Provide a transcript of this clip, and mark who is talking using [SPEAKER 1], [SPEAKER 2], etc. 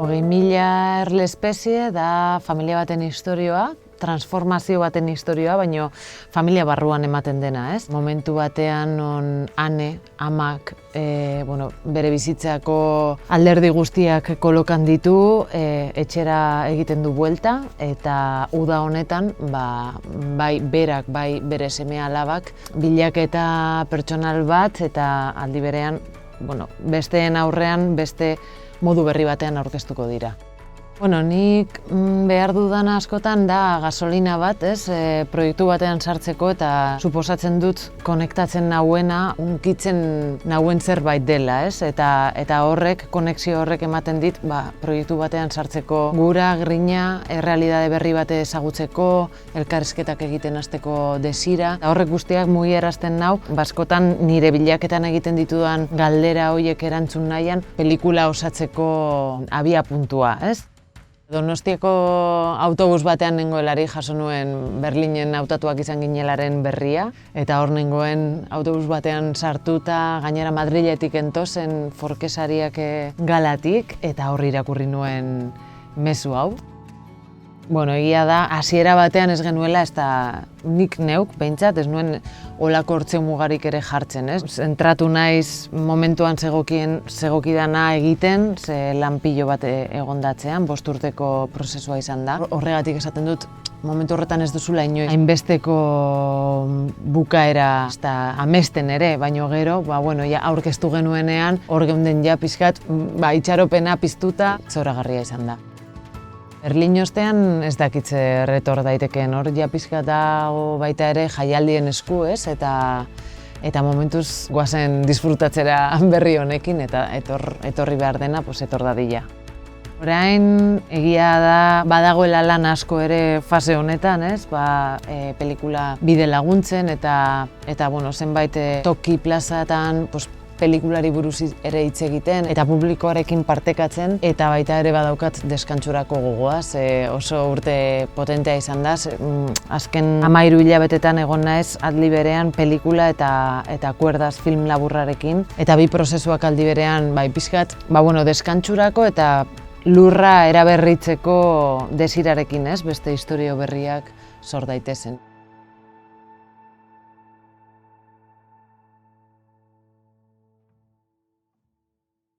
[SPEAKER 1] 20.000 erle espezie da familia baten istorioa, transformazio baten istorioa, baino familia barruan ematen dena, ez? Momentu batean non ane, amak, bere bizitzako alderdi guztiak kolokan ditu, etxera egiten du buelta, eta uda honetan, bai berak, bai bere seme-alabak, bilaketa pertsonal bat, eta aldi berean, besteen aurrean, beste modu berri batean aurkeztuko dira. Nik behar dudan askotan da gasolina bat, proiektu batean sartzeko eta suposatzen dut konektatzen nauena, hunkitzen nauen zerbait dela, eta horrek, konexio horrek ematen dit, proiektu batean sartzeko gura, grina, errealitate berri bate ezagutzeko, elkarrizketak egiten hasteko desira. Horrek guztiak mugiarazten nau, askotan nire bilaketan egiten ditudan galdera horiek erantzun nahian, pelikula osatzeko abiapuntua, ez? Donostiako autobus batean nengoelari jaso nuen Berlinen hautatuak izan ginelaren berria, eta hor nengoen autobus batean sartuta, gainera Madriletik entozen Forkesariak galatik, eta hor irakurri nuen mezu hau. Egia da, hasiera batean ez genuela, ez da nik neuk, behintzat, ez nuen olako hortze mugarik ere jartzen, ez? Zentratu naiz momentuan zegokidana egiten, ze lan pilo bat egondatzean, 5 urteko prozesua izan da. Horregatik esaten dut, momentu horretan ez duzula inoiz hainbesteko bukaera amesten ere, baino gero, aurkeztu genuenean, hor geunden ja pixkat, itxaropena piztuta, zoragarria izan da. Berlin ostean ez dakitze erretor daitekeen, hor ja pixka dago baita ere jaialdien esku, eta momentuz goazen disfrutatzera berri honekin, eta etorri behar dena, etor dadila. Orain, egia da, badagoela lan asko ere fase honetan, pelikula bide laguntzen, eta zenbait toki plazatan, pelikulari buruz ere hitz egiten eta publikoarekin partekatzen, eta baita ere badaukat deskantsurako gogoa, oso urte potentea izan da, azken 13 hilabetetan egon naiz aldi berean pelikula eta kuerdaz film laburrarekin, eta bi prozesuak aldi berean pixkat, deskantsurako eta lurra eraberritzeko desirarekin, beste istorio berriak sor daitezen.